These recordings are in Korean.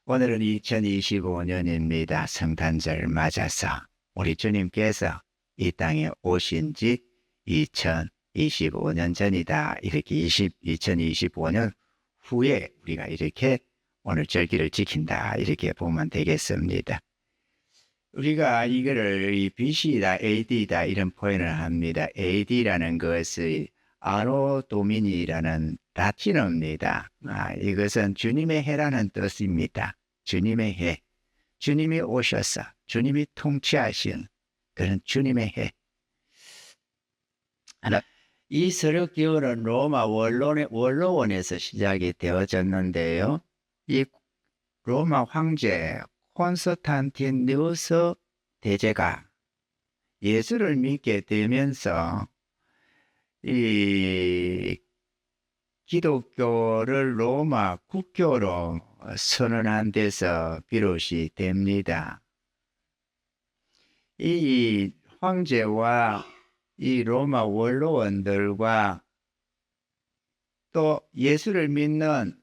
오늘은 2025년입니다. 성탄절 맞아서 우리 주님께서 이 땅에 오신 지 2025년 전이다. 이렇게 2025년 후에 우리가 이렇게 오늘 절기를 지킨다. 이렇게 보면 되겠습니다. 우리가 이거를 이 BC다, AD다 이런 표현을 합니다. AD라는 것이 아노 도미니라는 라틴어입니다. 이것은 주님의 해라는 뜻입니다. 주님의 해. 주님이 오셔서 주님이 통치하신 그런 주님의 해. 이 서력 기호는 로마 원로원에서 시작이 되어졌는데요. 이 로마 황제 콘스탄티누스 대제가 예수를 믿게 되면서 이 기독교를 로마 국교로 선언한 데서 비롯이 됩니다. 이 황제와 이 로마 원로원들과 또 예수를 믿는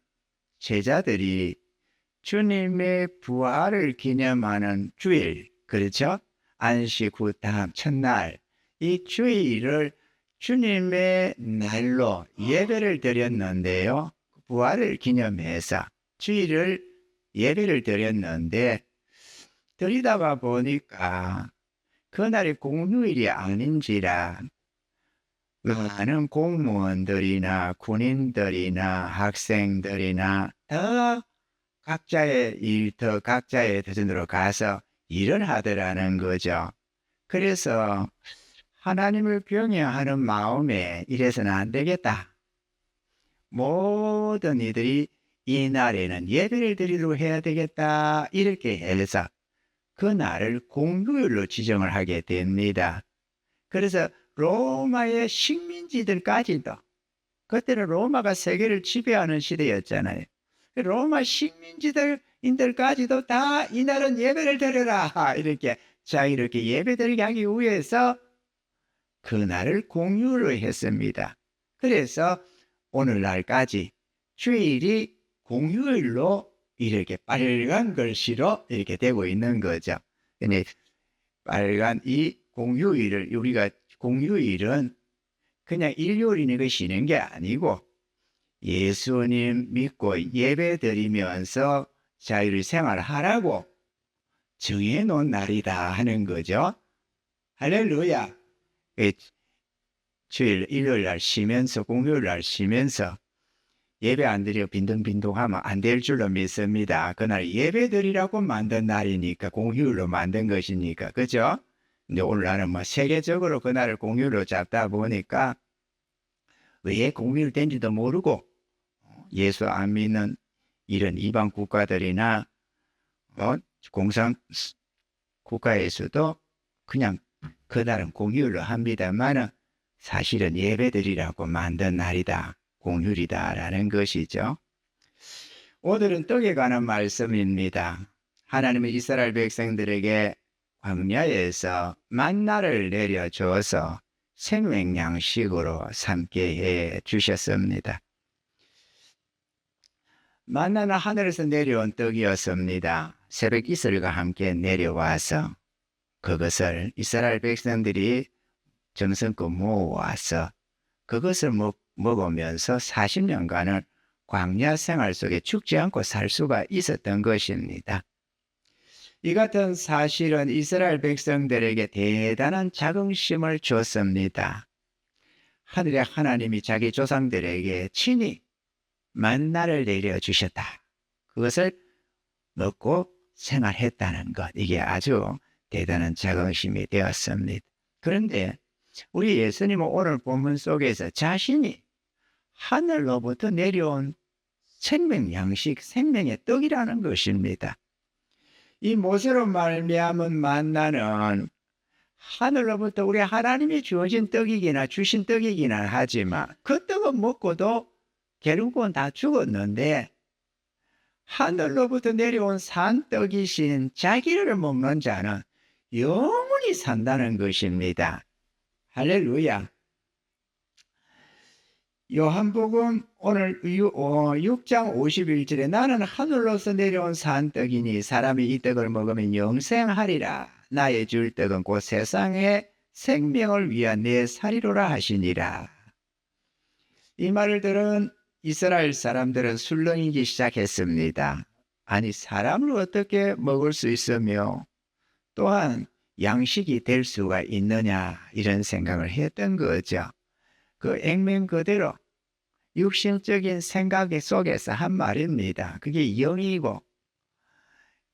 제자들이 주님의 부활을 기념하는 주일, 그렇죠? 안식 후 다음 첫날, 이 주일을 주님의 날로 예배를 드렸는데요. 부활을 기념해서 주일을 예배를 드렸는데, 드리다가 보니까 그날이 공휴일이 아닌지라 많은 공무원들이나 군인들이나 학생들이나 더 각자의 터전으로 가서 일을 하더라는 거죠. 그래서 하나님을 경외하는 마음에 이래서는 안 되겠다. 모든 이들이 이 날에는 예배를 드리도록 해야 되겠다. 이렇게 해서 그 날을 공휴일로 지정을 하게 됩니다. 그래서 로마의 식민지들까지도, 그때는 로마가 세계를 지배하는 시대였잖아요. 로마 식민지들까지도 다 이날은 예배를 드려라. 이렇게 예배 드리게 하기 위해서 그날을 공휴일로 했습니다. 그래서 오늘날까지 주일이 공휴일로 이렇게 빨간 글씨로 이렇게 되고 있는 거죠. 근데 빨간 이 공휴일을 우리가 공휴일은 그냥 일요일이니까 쉬는 게 아니고 예수님 믿고 예배 드리면서 자유를 생활하라고 정해놓은 날이다 하는 거죠. 할렐루야. 주일, 일요일 날 쉬면서 공휴일 날 쉬면서 예배 안 드려 빈둥빈둥하면 안 될 줄로 믿습니다. 그날 예배 드리라고 만든 날이니까 공휴일로 만든 것이니까 그죠? 근데 오늘날은 뭐 세계적으로 그날을 공휴일로 잡다 보니까 왜 공휴일 된지도 모르고 예수 안 믿는 이런 이방 국가들이나 공산 국가에서도 그냥 그날은 공휴일로 합니다만은 사실은 예배드리라고 만든 날이다. 공휴일이다라는 것이죠. 오늘은 떡에 관한 말씀입니다. 하나님은 이스라엘 백성들에게 광야에서 만나를 내려줘서 생명 양식으로 삼게 해 주셨습니다. 만나는 하늘에서 내려온 떡이었습니다. 새벽 이슬과 함께 내려와서 그것을 이스라엘 백성들이 정성껏 모아서 그것을 먹으면서 40년간을 광야 생활 속에 죽지 않고 살 수가 있었던 것입니다. 이 같은 사실은 이스라엘 백성들에게 대단한 자긍심을 줬습니다. 하늘의 하나님이 자기 조상들에게 친히 만나를 내려주셨다. 그것을 먹고 생활했다는 것, 이게 아주 대단한 자긍심이 되었습니다. 그런데 우리 예수님은 오늘 본문 속에서 자신이 하늘로부터 내려온 생명 양식, 생명의 떡이라는 것입니다. 이 모세로 말미암은 만나는 하늘로부터 우리 하나님이 주어진 떡이기나 주신 떡이기나 하지만 그 떡은 먹고도 결국은 다 죽었는데 하늘로부터 내려온 산떡이신 자기를 먹는 자는 영원히 산다는 것입니다. 할렐루야. 요한복음 오늘 6장 51절에 나는 하늘로서 내려온 산떡이니 사람이 이 떡을 먹으면 영생하리라. 나의 줄 떡은 곧 세상의 생명을 위한 내 살이로라 하시니라. 이 말을 들은 이스라엘 사람들은 술렁이기 시작했습니다. 아니, 사람을 어떻게 먹을 수 있으며 또한 양식이 될 수가 있느냐, 이런 생각을 했던 거죠. 그 액면 그대로 육신적인 생각 속에서 한 말입니다. 그게 영이고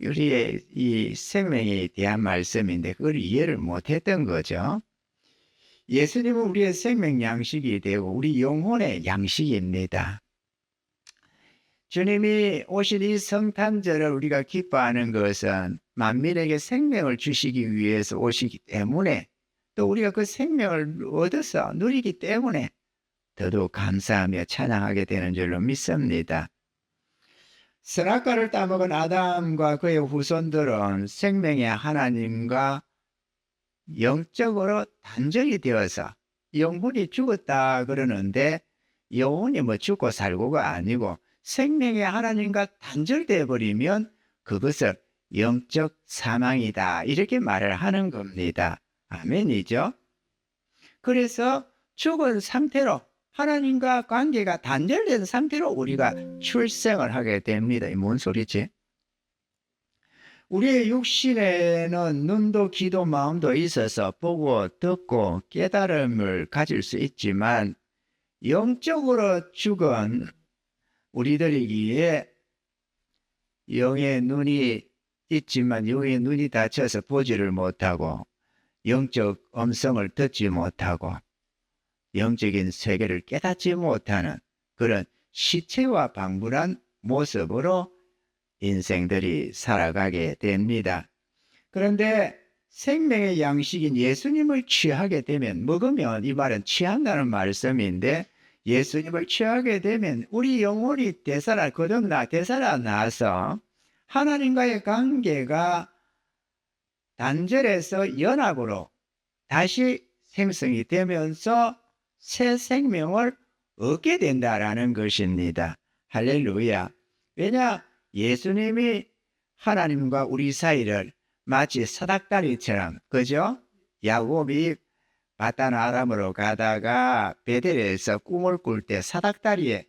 우리의 이 생명에 대한 말씀인데 그걸 이해를 못했던 거죠. 예수님은 우리의 생명 양식이 되고 우리 영혼의 양식입니다. 주님이 오신 이 성탄절을 우리가 기뻐하는 것은 만민에게 생명을 주시기 위해서 오시기 때문에, 또 우리가 그 생명을 얻어서 누리기 때문에 더더욱 감사하며 찬양하게 되는 줄로 믿습니다. 선악과를 따먹은 아담과 그의 후손들은 생명의 하나님과 영적으로 단절이 되어서 영혼이 죽었다 그러는데, 영혼이 뭐 죽고 살고가 아니고 생명의 하나님과 단절되어 버리면 그것을 영적 사망이다, 이렇게 말을 하는 겁니다. 아멘이죠. 그래서 죽은 상태로, 하나님과 관계가 단절된 상태로 우리가 출생을 하게 됩니다. 이 뭔 소리지? 우리의 육신에는 눈도 귀도 마음도 있어서 보고 듣고 깨달음을 가질 수 있지만, 영적으로 죽은 우리들이기에 영의 눈이 있지만 영의 눈이 닫혀서 보지를 못하고 영적 음성을 듣지 못하고 영적인 세계를 깨닫지 못하는 그런 시체와 방불한 모습으로 인생들이 살아가게 됩니다. 그런데 생명의 양식인 예수님을 취하게 되면, 먹으면, 이 말은 취한다는 말씀인데, 예수님을 취하게 되면 우리 영혼이 되살아나서 하나님과의 관계가 단절해서 연합으로 다시 생성이 되면서 새 생명을 얻게 된다라는 것입니다. 할렐루야. 왜냐? 예수님이 하나님과 우리 사이를 마치 사닥다리처럼, 그죠? 야곱이 바단 아람으로 가다가 베델에서 꿈을 꿀 때 사닥다리에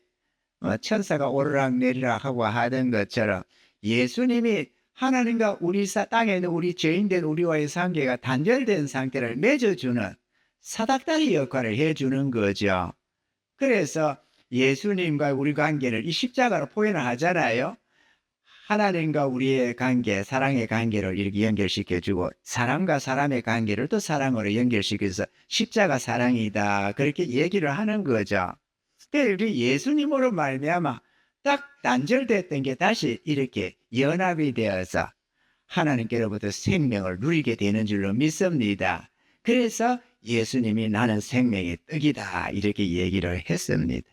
천사가 오르락내리락 하고 하던 것처럼, 예수님이 하나님과 우리 땅에 있는 우리 죄인된 우리와의 관계가 단절된 상태를 맺어주는 사닥다리 역할을 해주는 거죠. 그래서 예수님과 우리 관계를 이 십자가로 표현을 하잖아요. 하나님과 우리의 관계, 사랑의 관계를 이렇게 연결시켜주고, 사람과 사람의 관계를 또 사랑으로 연결시켜서 십자가 사랑이다, 그렇게 얘기를 하는 거죠. 근데 우리 예수님으로 말미암아 딱 단절됐던 게 다시 이렇게 연합이 되어서 하나님께로부터 생명을 누리게 되는 줄로 믿습니다. 그래서 예수님이 나는 생명의 떡이다, 이렇게 얘기를 했습니다.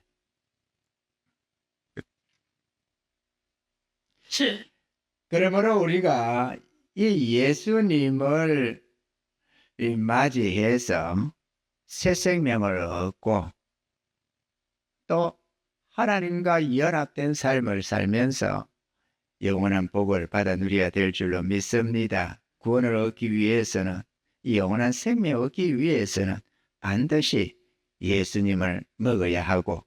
그러므로 우리가 이 예수님을 맞이해서 새 생명을 얻고 또 하나님과 연합된 삶을 살면서 영원한 복을 받아 누려야 될 줄로 믿습니다. 구원을 얻기 위해서는, 이 영원한 생명을 얻기 위해서는 반드시 예수님을 먹어야 하고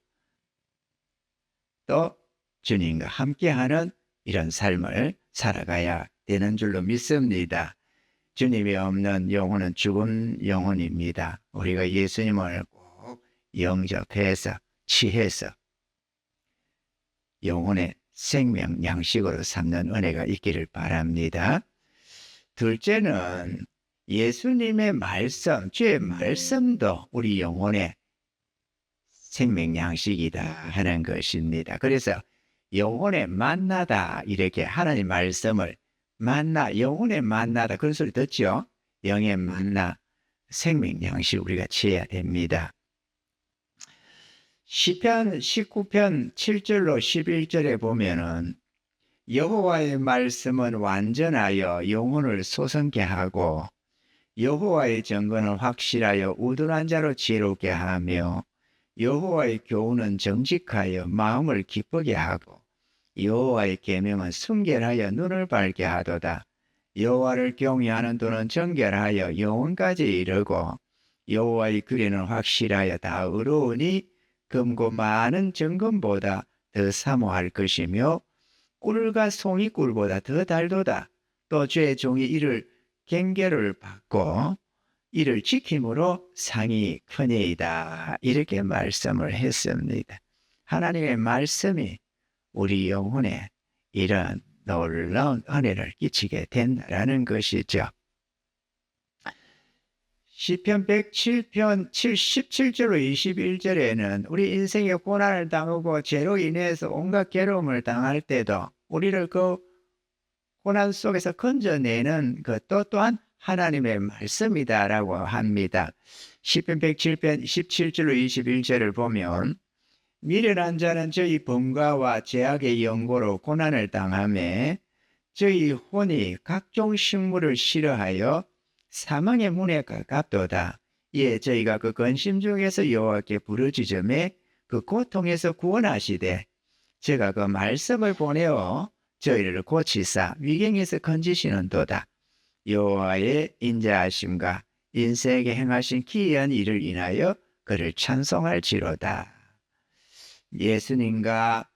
또 주님과 함께하는 이런 삶을 살아가야 되는 줄로 믿습니다. 주님이 없는 영혼은 죽은 영혼입니다. 우리가 예수님을 꼭 영접해서 취해서 영혼의 생명 양식으로 삼는 은혜가 있기를 바랍니다. 둘째는 예수님의 말씀, 주의 말씀도 우리 영혼의 생명 양식이다 하는 것입니다. 그래서 영혼의 만나다, 이렇게 하나님 말씀을 영혼의 만나다, 그런 소리 듣죠? 영의 만나, 생명 양식 우리가 취해야 됩니다. 시편 19편 7절로 11절에 보면은 여호와의 말씀은 완전하여 영혼을 소성케 하고 여호와의 정건은 확실하여 우둔한 자로 지혜롭게 하며 여호와의 교훈은 정직하여 마음을 기쁘게 하고 여호와의 계명은 순결하여 눈을 밝게 하도다. 여호와를 경외하는 도는 정결하여 영혼까지 이르고 여호와의 규례는 확실하여 다 의로우니 금고 많은 정금보다 더 사모할 것이며 꿀과 송이꿀보다 더 달도다. 또 죄의 종이 이를 경계를 받고 이를 지킴으로 상이 크니이다. 이렇게 말씀을 했습니다. 하나님의 말씀이 우리 영혼에 이런 놀라운 은혜를 끼치게 된다는 것이죠. 시편 107편 17절로 21절에는 우리 인생의 고난을 당하고 죄로 인해서 온갖 괴로움을 당할 때도 우리를 그 고난 속에서 건져내는 것 또한 하나님의 말씀이다라고 합니다. 시편 107편 17절로 21절을 보면 미련한 자는 저희 범과와 죄악의 연고로 고난을 당하며 저희 혼이 각종 식물을 싫어하여 사망의 문에 가깝도다. 이에 저희가 그 근심 중에서 여호와께 부르짖음에 그 고통에서 구원하시되 제가 그 말씀을 보내어 저희를 고치사 위경에서 건지시는도다. 여호와의 인자하심과 인생에게 행하신 기이한 일을 인하여 그를 찬송할지로다. 예수님과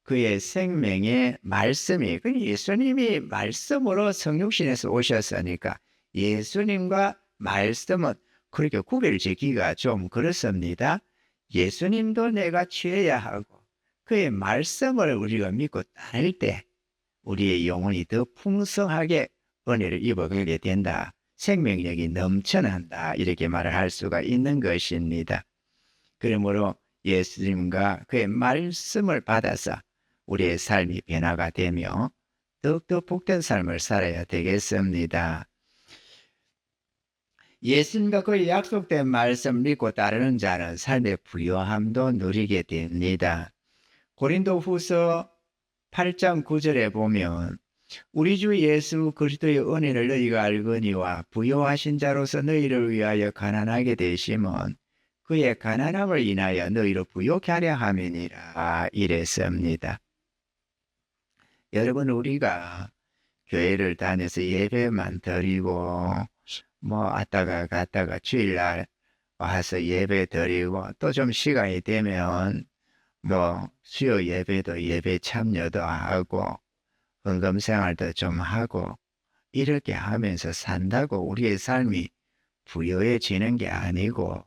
그의 생명의 말씀이, 예수님이 말씀으로 성육신에서 오셨으니까 예수님과 말씀은 그렇게 구별짓기가 좀 그렇습니다. 예수님도 내가 취해야 하고 그의 말씀을 우리가 믿고 따를 때 우리의 영혼이 더 풍성하게 은혜를 입어가게 된다. 생명력이 넘쳐난다. 이렇게 말을 할 수가 있는 것입니다. 그러므로 예수님과 그의 말씀을 받아서 우리의 삶이 변화가 되며 더욱더 복된 삶을 살아야 되겠습니다. 예수님과 그의 약속된 말씀 믿고 따르는 자는 삶의 부요함도 누리게 됩니다. 고린도후서 8장 9절에 보면 우리 주 예수 그리스도의 은혜를 너희가 알거니와 부요하신 자로서 너희를 위하여 가난하게 되심은 그의 가난함을 인하여 너희로 부요케 하려 함이니라 이랬습니다. 여러분, 우리가 교회를 다녀서 예배만 드리고 왔다가 갔다가 주일날 와서 예배 드리고 또 좀 시간이 되면 수요 예배도 예배 참여도 하고 헌금 생활도 좀 하고 이렇게 하면서 산다고 우리의 삶이 부유해지는 게 아니고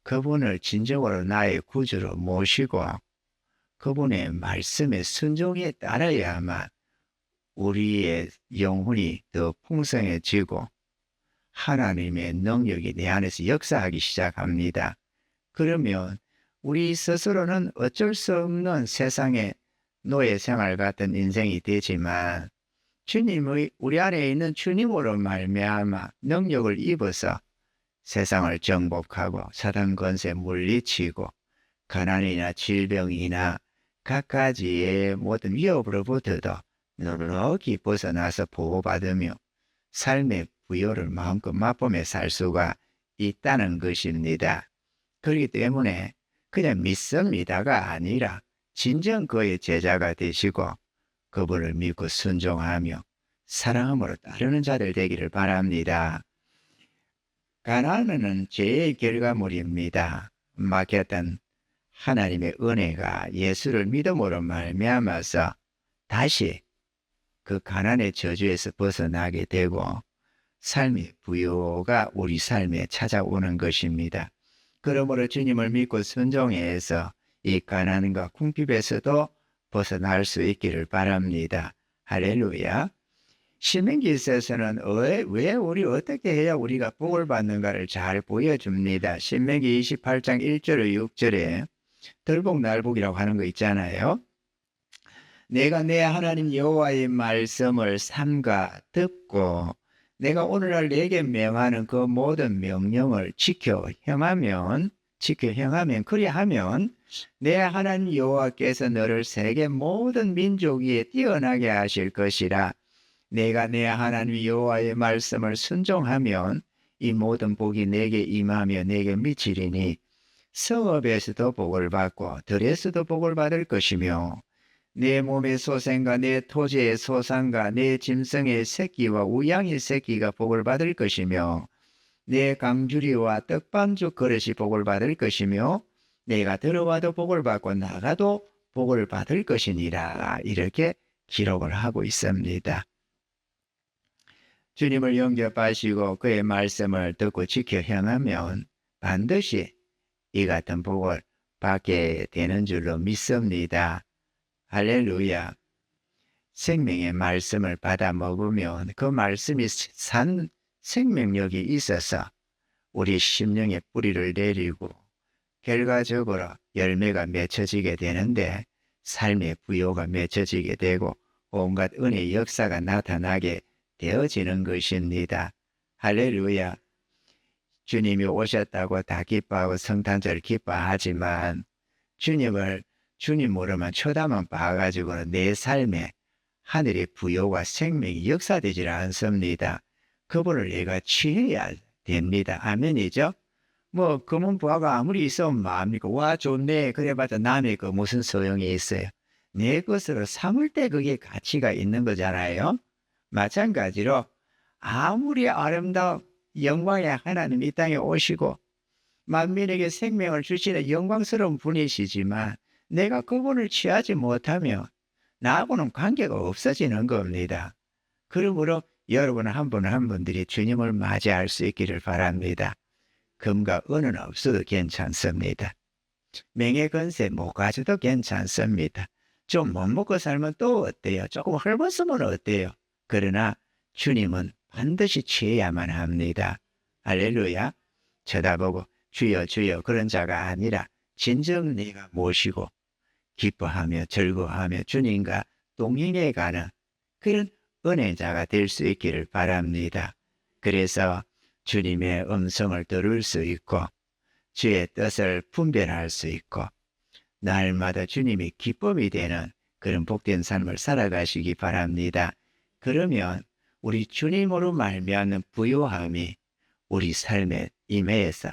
그분을 진정으로 나의 구주로 모시고 그분의 말씀에 순종에 따라야만 우리의 영혼이 더 풍성해지고 하나님의 능력이 내 안에서 역사하기 시작합니다. 그러면 우리 스스로는 어쩔 수 없는 세상의 노예 생활 같은 인생이 되지만 주님의 우리 안에 있는 주님으로 말미암아 능력을 입어서 세상을 정복하고 사단 권세 물리치고 가난이나 질병이나 갖가지의 모든 위협으로부터도 넉넉히 벗어나서 보호받으며 삶의 부요를 마음껏 맛보며 살 수가 있다는 것입니다. 그렇기 때문에 그냥 믿습니다가 아니라 진정 그의 제자가 되시고 그분을 믿고 순종하며 사랑함으로 따르는 자들 되기를 바랍니다. 가난은 죄의 결과물입니다. 막혔던 하나님의 은혜가 예수를 믿음으로 말미암아서 다시 그 가난의 저주에서 벗어나게 되고 삶의 부요가 우리 삶에 찾아오는 것입니다. 그러므로 주님을 믿고 순종해서 이 가난과 궁핍에서도 벗어날 수 있기를 바랍니다. 할렐루야. 신명기서에서는 왜 우리 어떻게 해야 우리가 복을 받는가를 잘 보여줍니다. 신명기 28장 1절에 6절에 들복날복이라고 하는 거 있잖아요. 내가 내 하나님 여호와의 말씀을 삼가 듣고 내가 오늘날 내게 명하는 그 모든 명령을 지켜 행하면 그리하면 내 하나님 여호와께서 너를 세계 모든 민족 위에 뛰어나게 하실 것이라. 내가 내 하나님 여호와의 말씀을 순종하면 이 모든 복이 내게 임하며 내게 미치리니 성읍에서도 복을 받고 들에서도 복을 받을 것이며 내 몸의 소생과 내 토지의 소산과 내 짐승의 새끼와 우양의 새끼가 복을 받을 것이며 내 강주리와 떡반죽 그릇이 복을 받을 것이며 내가 들어와도 복을 받고 나가도 복을 받을 것이니라. 이렇게 기록을 하고 있습니다. 주님을 영접하시고 그의 말씀을 듣고 지켜 행하면 반드시 이 같은 복을 받게 되는 줄로 믿습니다. 할렐루야. 생명의 말씀을 받아 먹으면 그 말씀이 산 생명력이 있어서 우리 심령에 뿌리를 내리고 결과적으로 열매가 맺혀지게 되는데 삶의 부요가 맺혀지게 되고 온갖 은혜의 역사가 나타나게 되어지는 것입니다. 할렐루야. 주님이 오셨다고 다 기뻐하고 성탄절 기뻐하지만 주님으로만 쳐다만 봐가지고는 내 삶에 하늘의 부요가 생명이 역사되질 않습니다. 그분을 내가 취해야 됩니다. 아멘이죠? 뭐 금은 부하가 아무리 있으면 마음이고 와 좋네 그래봤자 남의 거 무슨 소용이 있어요. 내 것으로 삼을 때 그게 가치가 있는 거잖아요. 마찬가지로 아무리 아름다운 영광의 하나님 이 땅에 오시고 만민에게 생명을 주시는 영광스러운 분이시지만 내가 그분을 취하지 못하면 나하고는 관계가 없어지는 겁니다. 그러므로 여러분 한 분 한 분들이 주님을 맞이할 수 있기를 바랍니다. 금과 은은 없어도 괜찮습니다. 명예 건세 못 가져도 괜찮습니다. 좀 못 먹고 살면 또 어때요? 조금 헐벗으면 어때요? 그러나 주님은 반드시 취해야만 합니다. 할렐루야. 쳐다보고 주여 주여 그런 자가 아니라 진정 내가 모시고 기뻐하며 즐거워하며 주님과 동행해 가는 그런 은혜자가 될 수 있기를 바랍니다. 그래서 주님의 음성을 들을 수 있고 주의 뜻을 분별할 수 있고 날마다 주님이 기쁨이 되는 그런 복된 삶을 살아가시기 바랍니다. 그러면 우리 주님으로 말미암는 부요함이 우리 삶에 임해서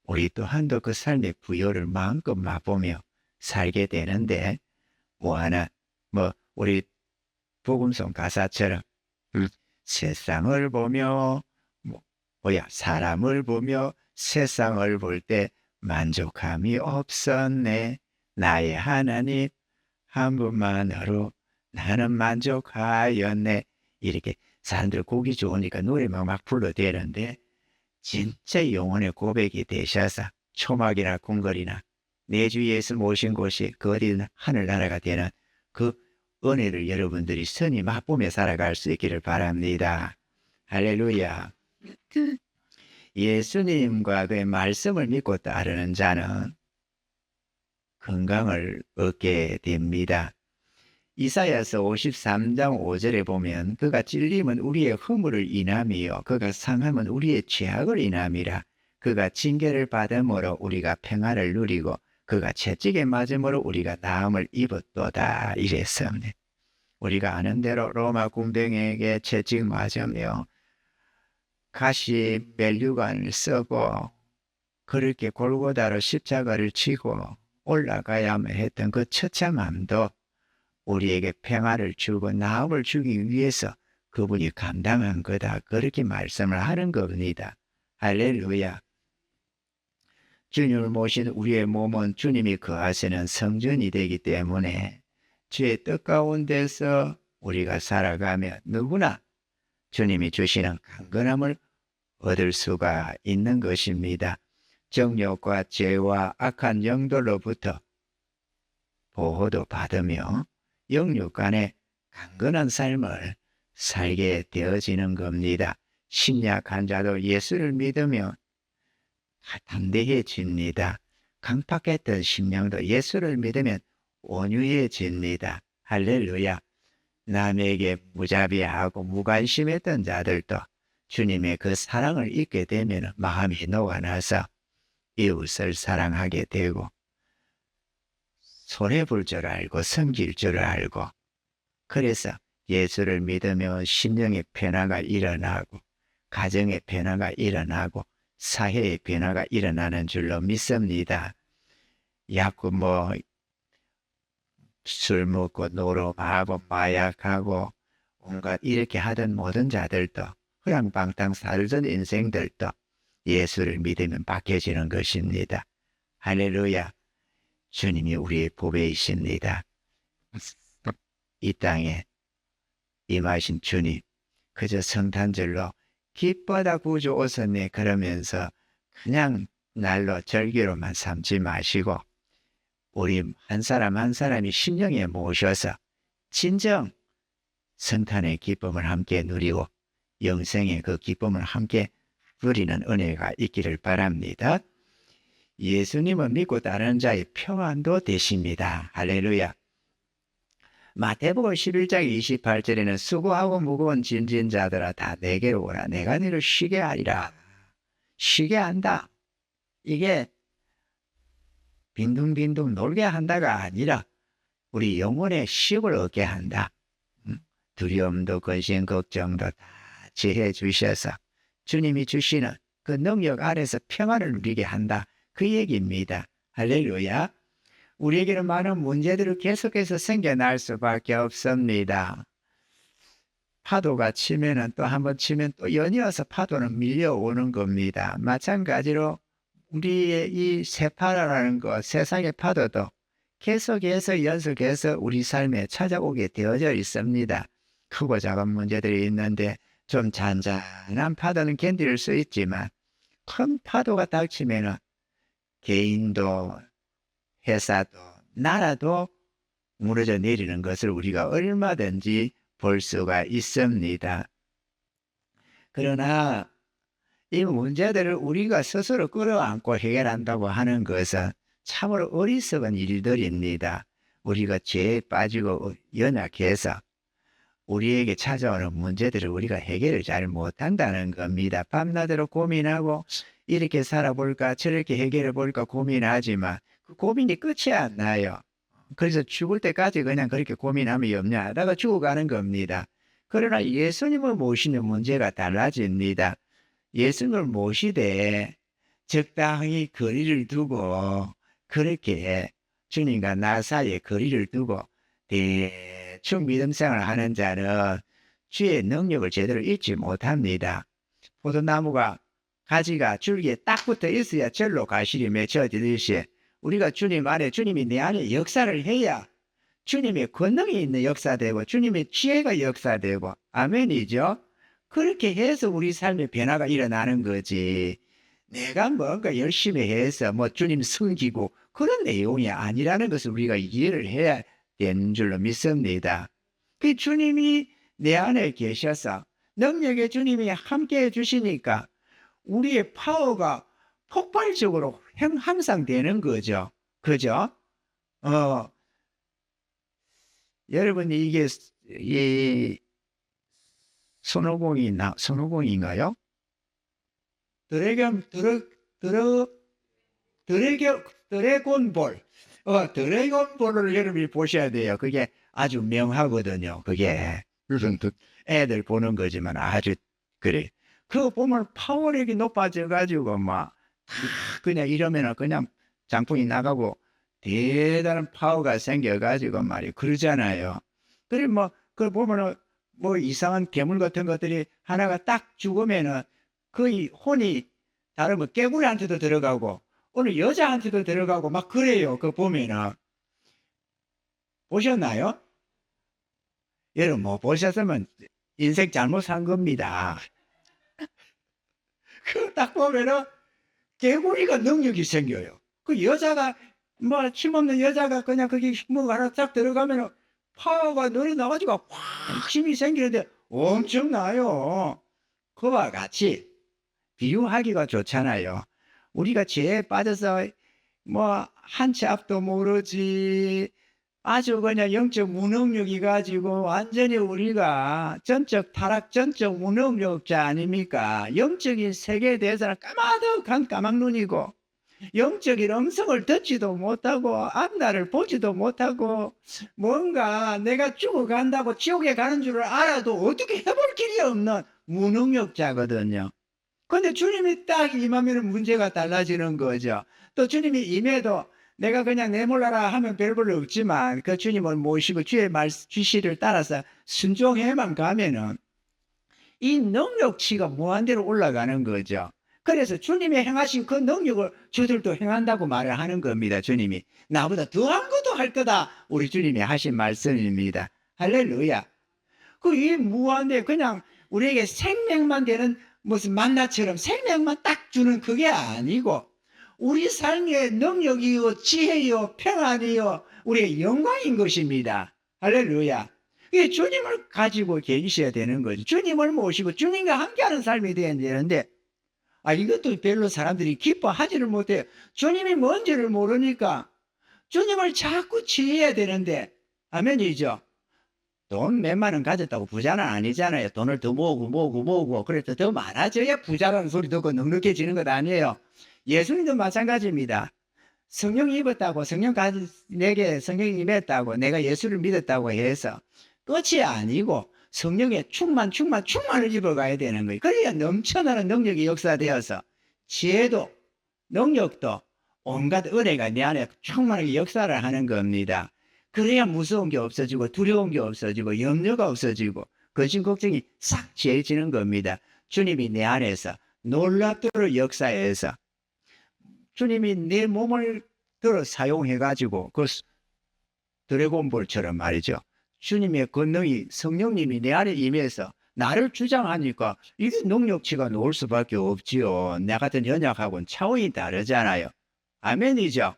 우리 또한도 그 삶의 부요를 마음껏 맛보며 살게 되는데 우리 복음송 가사처럼 세상을 보며 사람을 보며 세상을 볼 때 만족함이 없었네. 나의 하나님 한 분만으로 나는 만족하였네. 이렇게 사람들 곡이 좋으니까 노래만 막 불러대는데 진짜 영혼의 고백이 되셔서 초막이나 궁궐이나 내 주 예수 모신 곳이 그 어디든 하늘나라가 되는 그 은혜를 여러분들이 선히 맛보며 살아갈 수 있기를 바랍니다. 할렐루야. 예수님과 그의 말씀을 믿고 따르는 자는 건강을 얻게 됩니다. 이사야서 53장 5절에 보면 그가 찔림은 우리의 허물을 인함이요 그가 상함은 우리의 죄악을 인함이라. 그가 징계를 받음으로 우리가 평안을 누리고 그가 채찍에 맞음으로 우리가 나음을 입었도다. 이랬습니다. 우리가 아는 대로 로마 군병에게 채찍 맞으며 가시 멜류관을 쓰고 그렇게 골고다로 십자가를 치고 올라가야만 했던 그 처참함도 우리에게 평화를 주고 나음을 주기 위해서 그분이 감당한 거다. 그렇게 말씀을 하는 겁니다. 할렐루야. 주님을 모신 우리의 몸은 주님이 거하시는 성전이 되기 때문에 주의 뜻 가운데서 우리가 살아가면 누구나 주님이 주시는 강건함을 얻을 수가 있는 것입니다. 정욕과 죄와 악한 영들로부터 보호도 받으며 영육 간의 강건한 삶을 살게 되어지는 겁니다. 심약한 자도 예수를 믿으면 담대해집니다. 강팍했던 심령도 예수를 믿으면 온유해집니다. 할렐루야. 남에게 무자비하고 무관심했던 자들도 주님의 그 사랑을 잊게 되면 마음이 녹아나서 이웃을 사랑하게 되고 손해볼 줄 알고 섬길 줄 알고 그래서 예수를 믿으면 심령의 변화가 일어나고 가정의 변화가 일어나고 사회의 변화가 일어나는 줄로 믿습니다. 야구 술 먹고 노름하고 마약하고 온갖 이렇게 하던 모든 자들도 허랑방탕 살던 인생들도 예수를 믿으면 바뀌어지는 것입니다. 할렐루야. 주님이 우리의 보배이십니다. 이 땅에 임하신 주님, 그저 성탄절로 기뻐다 구주 오셨네 그러면서 그냥 날로 절기로만 삼지 마시고 우리 한 사람 한 사람이 심령에 모셔서 진정 성탄의 기쁨을 함께 누리고 영생의 그 기쁨을 함께 누리는 은혜가 있기를 바랍니다. 예수님을 믿고 따르는 자의 평안도 되십니다. 할렐루야. 마태복음 11장 28절에는 수고하고 무거운 짐진 자들아 다 내게로 오라. 내가 너를 쉬게 하리라. 쉬게 한다. 이게 빈둥빈둥 놀게 한다가 아니라 우리 영혼의 쉼을 얻게 한다. 두려움도 근심 걱정도 다 지혜 주셔서 주님이 주시는 그 능력 아래서 평안을 누리게 한다. 그 얘기입니다. 할렐루야. 우리에게는 많은 문제들이 계속해서 생겨날 수밖에 없습니다. 파도가 치면은 또 한번 치면 또 연이어서 파도는 밀려오는 겁니다. 마찬가지로 우리의 이 세파라는 것, 세상의 파도도 계속해서 연속해서 우리 삶에 찾아오게 되어져 있습니다. 크고 작은 문제들이 있는데 좀 잔잔한 파도는 견딜 수 있지만 큰 파도가 닥치면은 개인도 회사도 나라도 무너져 내리는 것을 우리가 얼마든지 볼 수가 있습니다. 그러나 이 문제들을 우리가 스스로 끌어안고 해결한다고 하는 것은 참으로 어리석은 일들입니다. 우리가 죄에 빠지고 연약해서 우리에게 찾아오는 문제들을 우리가 해결을 잘 못한다는 겁니다. 밤낮으로 고민하고 이렇게 살아볼까 저렇게 해결해볼까 고민하지만 그 고민이 끝이 안 나요. 그래서 죽을 때까지 그냥 그렇게 고민하면 염려 하다가 죽어가는 겁니다. 그러나 예수님을 모시는 문제가 달라집니다. 예수님을 모시되 적당히 거리를 두고 그렇게 주님과 나 사이에 거리를 두고 대충 믿음 생활을 하는 자는 주의 능력을 제대로 잊지 못합니다. 포도나무가 가지가 줄기에 딱 붙어 있어야 절로 가시리 맺혀지듯이 우리가 주님 안에 주님이 내 안에 역사를 해야 주님의 권능이 있는 역사되고 주님의 지혜가 역사되고 아멘이죠. 그렇게 해서 우리 삶의 변화가 일어나는 거지. 내가 뭔가 열심히 해서 주님 섬기고 그런 내용이 아니라는 것을 우리가 이해를 해야 되는 줄로 믿습니다. 그 주님이 내 안에 계셔서 능력의 주님이 함께 해주시니까 우리의 파워가 폭발적으로 항상 되는 거죠. 그죠? 여러분이 이게 이 손오공인가요? 드래곤볼. 드래곤볼을 여러분이 보셔야 돼요. 그게 아주 명하거든요. 그게 애들 보는 거지만 아주 그래. 그거 보면 파워력이 높아져가지고 그냥 이러면은 그냥 장풍이 나가고 대단한 파워가 생겨가지고 그러잖아요. 그래 그걸 보면은 이상한 괴물 같은 것들이 하나가 딱 죽으면은 거의 혼이 다르면 깨구리한테도 들어가고 오늘 여자한테도 들어가고 그래요. 그거 보면은 보셨나요? 여러분 보셨으면 인생 잘못 산 겁니다. 그거 딱 보면은 개구리가 능력이 생겨요. 그 여자가 힘없는 여자가 그냥 거기 하나 딱 들어가면은 파워가 늘어나가지고 확 힘이 생기는데 엄청나요. 그와 같이 비유하기가 좋잖아요. 우리가 죄에 빠져서 한 치 앞도 모르지 아주 그냥 영적 무능력이 가지고 완전히 우리가 전적 타락, 전적 무능력자 아닙니까? 영적인 세계에 대해서는 까마득한 까막눈이고 영적인 음성을 듣지도 못하고 앞날을 보지도 못하고 뭔가 내가 죽어간다고 지옥에 가는 줄을 알아도 어떻게 해볼 길이 없는 무능력자거든요. 근데 주님이 딱 임하면 문제가 달라지는 거죠. 또 주님이 임해도 내가 그냥 내몰라라 하면 별 볼일 없지만 그 주님을 모시고 주의 지시를 따라서 순종해만 가면은 이 능력치가 무한대로 올라가는 거죠. 그래서 주님이 행하신 그 능력을 저들도 행한다고 말을 하는 겁니다. 주님이 나보다 더한 것도 할 거다. 우리 주님이 하신 말씀입니다. 할렐루야. 그 이 무한대 그냥 우리에게 생명만 되는 무슨 만나처럼 생명만 딱 주는 그게 아니고 우리 삶의 능력이요 지혜요 평안이요 우리의 영광인 것입니다. 할렐루야. 이게 주님을 가지고 계셔야 되는 거죠. 주님을 모시고 주님과 함께하는 삶이 되어야 되는데 이것도 별로 사람들이 기뻐하지를 못해요. 주님이 뭔지를 모르니까 주님을 자꾸 취해야 되는데 아멘이죠. 돈 몇만 원 가졌다고 부자는 아니잖아요. 돈을 더 모으고 그래서 더 많아져야 부자라는 소리 듣고 넉넉해지는 것 아니에요. 예수님도 마찬가지입니다. 성령 입었다고 내게 성령이 임했다고 내가 예수를 믿었다고 해서 끝이 아니고 성령의 충만을 입어가야 되는 거예요. 그래야 넘쳐나는 능력이 역사되어서 지혜도 능력도 온갖 은혜가 내 안에 충만하게 역사를 하는 겁니다. 그래야 무서운 게 없어지고 두려운 게 없어지고 염려가 없어지고 근심 걱정이 싹 지워지는 겁니다. 주님이 내 안에서 놀랍도록 역사해서 주님이 내 몸을 들어 사용해가지고 그 드래곤볼처럼 말이죠. 주님의 권능이 성령님이 내 안에 임해서 나를 주장하니까 이게 능력치가 놓을 수밖에 없지요. 나 같은 연약하고는 차원이 다르잖아요. 아멘이죠.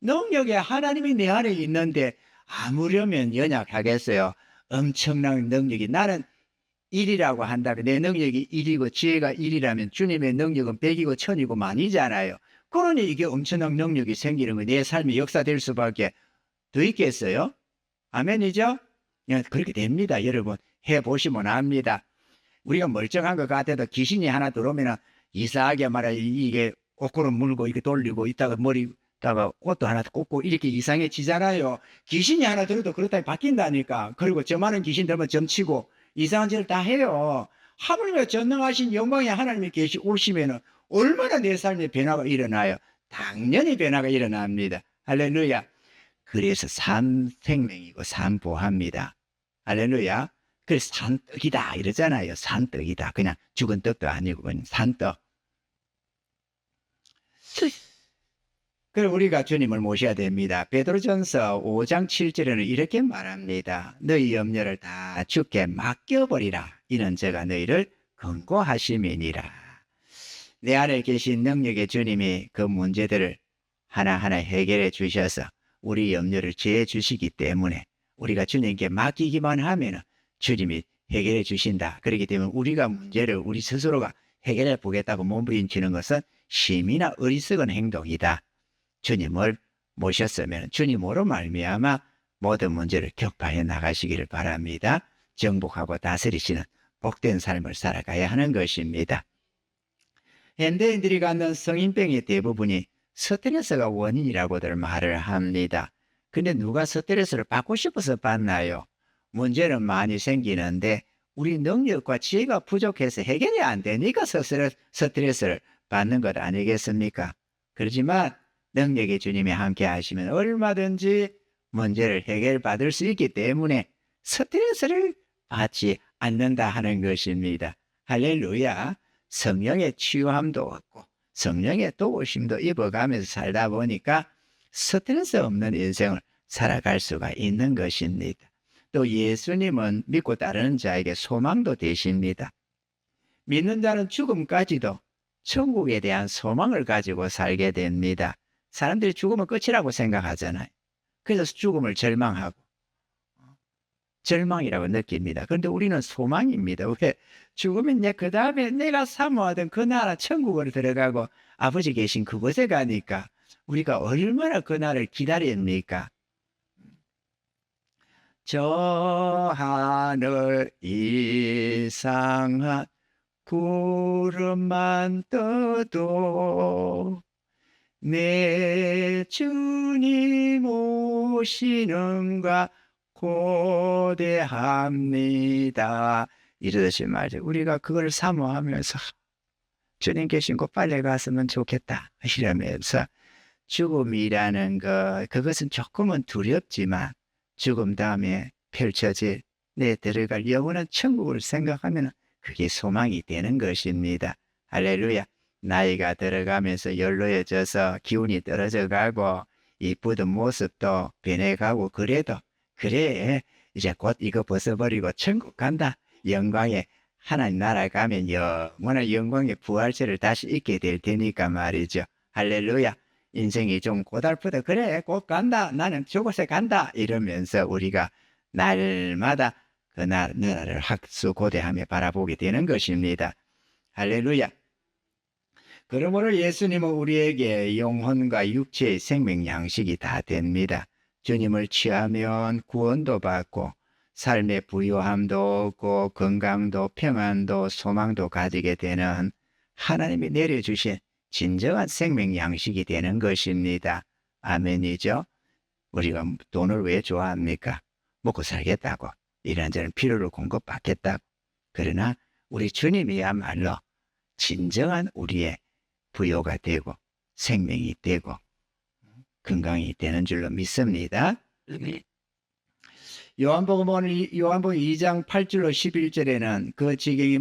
능력에 하나님이 내 안에 있는데 아무려면 연약하겠어요. 엄청난 능력이 나는 1이라고 한다면 내 능력이 1이고 지혜가 1이라면 주님의 능력은 100이고 1000이고 만이잖아요. 그러니 이게 엄청난 능력이 생기는 거 내 삶이 역사될 수밖에 더 있겠어요? 아멘이죠? 그렇게 됩니다. 여러분 해보시면 압니다. 우리가 멀쩡한 것 같아도 귀신이 하나 들어오면 이상하게 말해 이게 거꾸로 물고 이렇게 돌리고 있다가 머리다가 옷도 하나 꽂고 이렇게 이상해지잖아요. 귀신이 하나 들어도 그렇다면 바뀐다니까. 그리고 저 많은 귀신 들면 점치고 이상한 짓을 다 해요. 하물며 전능하신 영광의 하나님이 오시면은 얼마나 내 삶에 변화가 일어나요. 당연히 변화가 일어납니다. 할렐루야. 그래서 산생명이고 산보합니다. 할렐루야. 그래서 산떡이다 이러잖아요. 산떡이다. 그냥 죽은 떡도 아니고 그냥 산떡. 그럼 우리가 주님을 모셔야 됩니다. 베드로전서 5장 7절에는 이렇게 말합니다. 너희 염려를 다 주께 맡겨버리라. 이는 제가 너희를 권고하심이니라. 내 안에 계신 능력의 주님이 그 문제들을 하나하나 해결해 주셔서 우리 염려를 제해 주시기 때문에 우리가 주님께 맡기기만 하면 주님이 해결해 주신다. 그렇기 때문에 우리가 문제를 우리 스스로가 해결해 보겠다고 몸부림치는 것은 심이나 어리석은 행동이다. 주님을 모셨으면 주님으로 말미암아 모든 문제를 격파해 나가시기를 바랍니다. 정복하고 다스리시는 복된 삶을 살아가야 하는 것입니다. 현대인들이 갖는 성인병의 대부분이 스트레스가 원인이라고들 말을 합니다. 근데 누가 스트레스를 받고 싶어서 받나요? 문제는 많이 생기는데 우리 능력과 지혜가 부족해서 해결이 안 되니까 스트레스를 받는 것 아니겠습니까? 그렇지만 능력의 주님이 함께 하시면 얼마든지 문제를 해결받을 수 있기 때문에 스트레스를 받지 않는다 하는 것입니다. 할렐루야. 성령의 치유함도 얻고 성령의 도우심도 입어가면서 살다 보니까 스트레스 없는 인생을 살아갈 수가 있는 것입니다. 또 예수님은 믿고 따르는 자에게 소망도 되십니다. 믿는 자는 죽음까지도 천국에 대한 소망을 가지고 살게 됩니다. 사람들이 죽음은 끝이라고 생각하잖아요. 그래서 죽음을 절망이라고 느낍니다. 그런데 우리는 소망입니다. 왜? 죽으면 그 다음에 내가 사모하던 그 나라 천국으로 들어가고 아버지 계신 그곳에 가니까 우리가 얼마나 그 날을 기다립니까? 저 하늘 이상한 구름만 떠도 내 주님 오시는가 고대합니다. 이러듯이 말이죠. 우리가 그걸 사모하면서 주님 계신 곳 빨리 갔으면 좋겠다 이러면서 죽음이라는 그것은 조금은 두렵지만 죽음 다음에 펼쳐질 내 들어갈 영원한 천국을 생각하면 그게 소망이 되는 것입니다. 할렐루야. 나이가 들어가면서 연로해져서 기운이 떨어져 가고 이쁘던 모습도 변해가고 그래도 그래 이제 곧 이거 벗어버리고 천국 간다. 영광에 하나님 나라 가면 영원한 영광의 부활체를 다시 입게 될 테니까 말이죠. 할렐루야. 인생이 좀 고달프다. 그래 곧 간다. 나는 저곳에 간다. 이러면서 우리가 날마다 그 나라를 학수고대하며 바라보게 되는 것입니다. 할렐루야. 그러므로 예수님은 우리에게 영혼과 육체의 생명 양식이 다 됩니다. 주님을 취하면 구원도 받고 삶의 부유함도 얻고 건강도 평안도 소망도 가지게 되는 하나님이 내려주신 진정한 생명 양식이 되는 것입니다. 아멘이죠. 우리가 돈을 왜 좋아합니까? 먹고 살겠다고 이런저런 필요를 공급받겠다고. 그러나 우리 주님이야말로 진정한 우리의 부여가 되고 생명이 되고 건강이 되는 줄로 믿습니다. 요한복음 2장 8절로 11절에는 그 지경이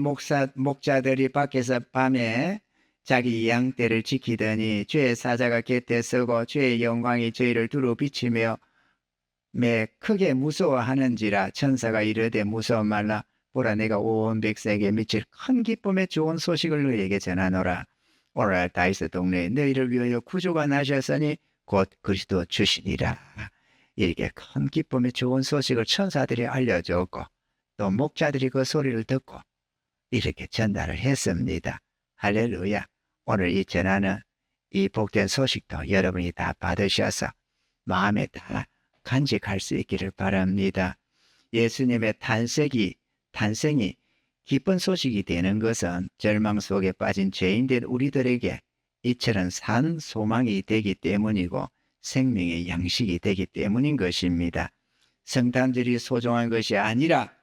목자들이 밖에서 밤에 자기 양떼를 지키더니 주의 사자가 곁에 서고 주의 영광이 저희를 두루 비치며 매 크게 무서워하는지라. 천사가 이르되 무서워 말라. 보라 내가 온 백성에게 미칠 큰 기쁨의 좋은 소식을 너희에게 전하노라. 오늘 다윗의 동네에 너희를 위하여 구주가 나셨으니 곧 그리스도 주시니라. 이렇게 큰 기쁨의 좋은 소식을 천사들이 알려줬고 또 목자들이 그 소리를 듣고 이렇게 전달을 했습니다. 할렐루야. 오늘 이 전하는 이 복된 소식도 여러분이 다 받으셔서 마음에 다 간직할 수 있기를 바랍니다. 예수님의 탄생이 기쁜 소식이 되는 것은 절망 속에 빠진 죄인된 우리들에게 이처럼 산 소망이 되기 때문이고 생명의 양식이 되기 때문인 것입니다. 성탄절이 소중한 것이 아니라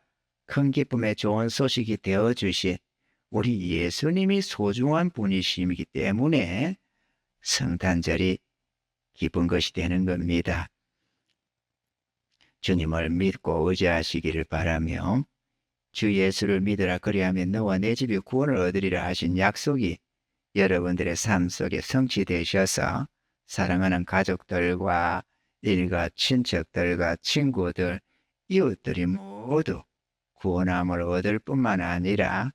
큰 기쁨의 좋은 소식이 되어주신 우리 예수님이 소중한 분이시기 때문에 성탄절이 기쁜 것이 되는 겁니다. 주님을 믿고 의지하시기를 바라며 주 예수를 믿으라 그리하면 너와 내 집이 구원을 얻으리라 하신 약속이 여러분들의 삶 속에 성취되셔서 사랑하는 가족들과 일가 친척들과 친구들, 이웃들이 모두 구원함을 얻을 뿐만 아니라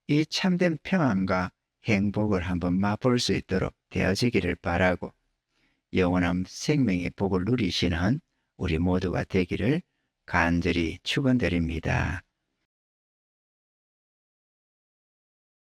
이 참된 평안과 행복을 한번 맛볼 수 있도록 되어지기를 바라고 영원한 생명의 복을 누리시는 우리 모두가 되기를 간절히 축원드립니다.